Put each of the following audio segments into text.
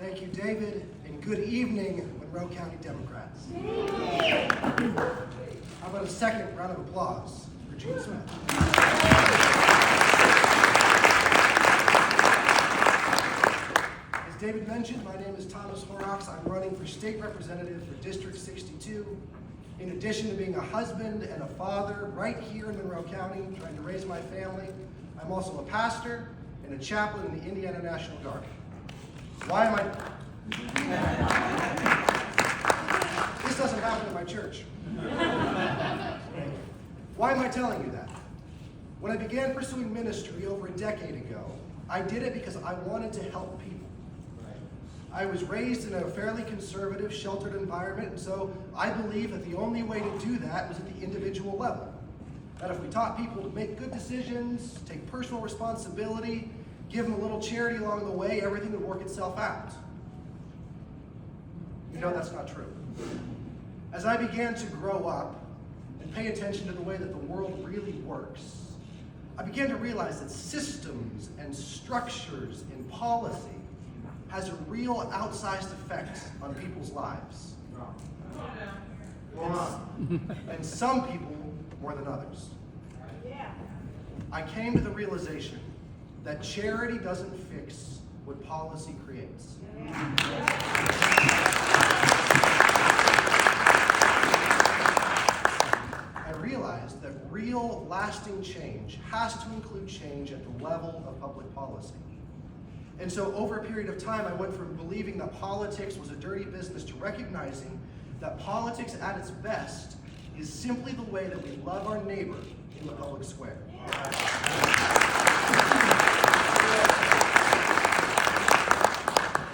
Thank you, David, and good evening, Monroe County Democrats. How about a second round of applause for Gene Smith? As David mentioned, my name is Thomas Horrocks. I'm running for state representative for District 62. In addition to being a husband and a father right here in Monroe County, trying to raise my family, I'm also a pastor and a chaplain in the Indiana National Guard. Why am I? This doesn't happen at my church. Why am I telling you that? When I began pursuing ministry over a decade ago, I did it because I wanted to help people. I was raised in a fairly conservative, sheltered environment, and so I believe that the only way to do that was at the individual level. That if we taught people to make good decisions, take personal responsibility, give them a little charity along the way, everything would work itself out. You know that's not true. As I began to grow up and pay attention to the way that the world really works, I began to realize that systems and structures and policy has a real outsized effect on people's lives. And some people more than others. I came to the realization that charity doesn't fix what policy creates. I realized that real, lasting change has to include change at the level of public policy. And so over a period of time, I went from believing that politics was a dirty business to recognizing that politics at its best is simply the way that we love our neighbor in the public square.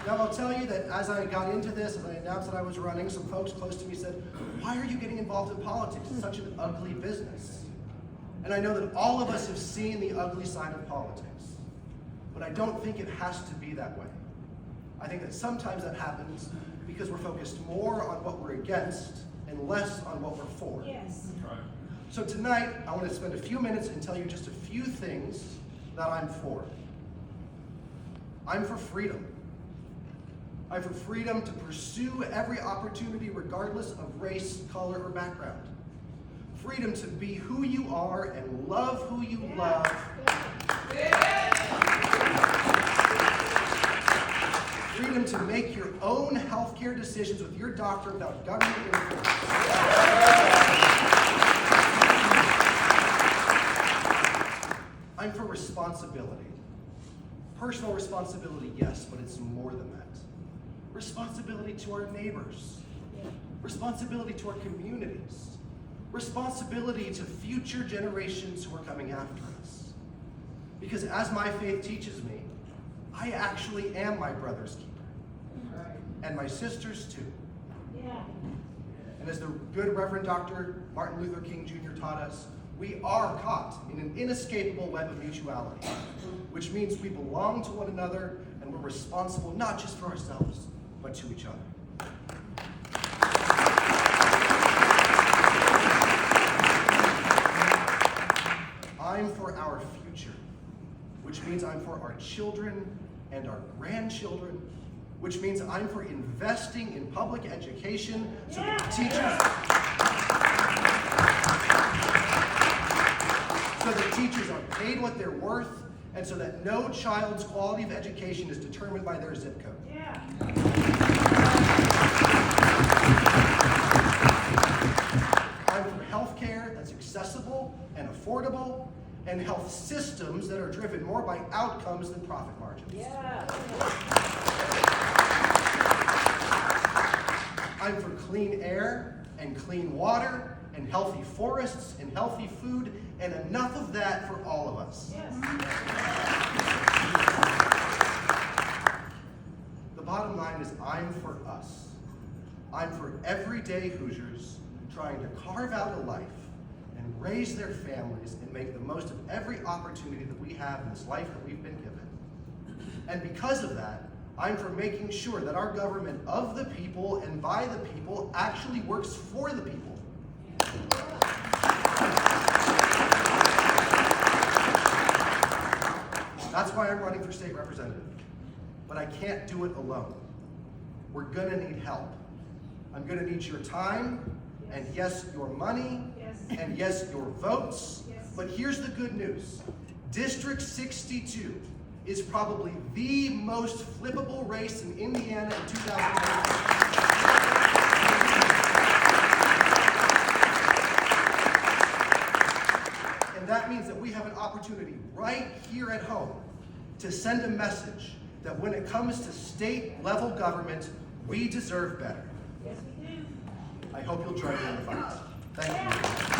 Now I'll tell you that as I got into this, as I announced that I was running, some folks close to me said, "Why are you getting involved in politics? It's such an ugly business." And I know that all of us have seen the ugly side of politics. But I don't think it has to be that way. I think that sometimes that happens because we're focused more on what we're against and less on what we're for. Yes. Right. So tonight, I want to spend a few minutes and tell you just a few things that I'm for. I'm for freedom. I'm for freedom to pursue every opportunity regardless of race, color, or background. Freedom to be who you are and love who you love. Freedom to make your own healthcare decisions with your doctor without government interference. I'm for responsibility. Personal responsibility, yes, but it's more than that. Responsibility to our neighbors. Responsibility to our communities. Responsibility to future generations who are coming after us. Because as my faith teaches me, I actually am my brother's keeper. And my sister's too. Yeah. And as the good Reverend Dr. Martin Luther King Jr. taught us, we are caught in an inescapable web of mutuality, which means we belong to one another and we're responsible not just for ourselves, but to each other. I'm for our future, which means I'm for our children and our grandchildren, which means I'm for investing in public education so that teachers are paid what they're worth, and so that no child's quality of education is determined by their zip code. Yeah. I'm for healthcare that's accessible and affordable, and health systems that are driven more by outcomes than profit margins. Yeah. I'm for clean air and clean water and healthy forests and healthy food and enough of that for all of us. Yes. The bottom line is I'm for us. I'm for everyday Hoosiers trying to carve out a life and raise their families and make the most of every opportunity that we have in this life that we've been given. And because of that, I'm for making sure that our government of the people and by the people actually works for the people. That's why I'm running for state representative. But I can't do it alone. we're gonna need help. I'm gonna need your time, and yes, your money, and yes, your votes. But here's the good news. District 62 is probably the most flippable race in Indiana in 2019. And that means that we have an opportunity right here at home to send a message that when it comes to state level government, we deserve better. Yes, we do. I hope you'll join me in the fight. Thank you.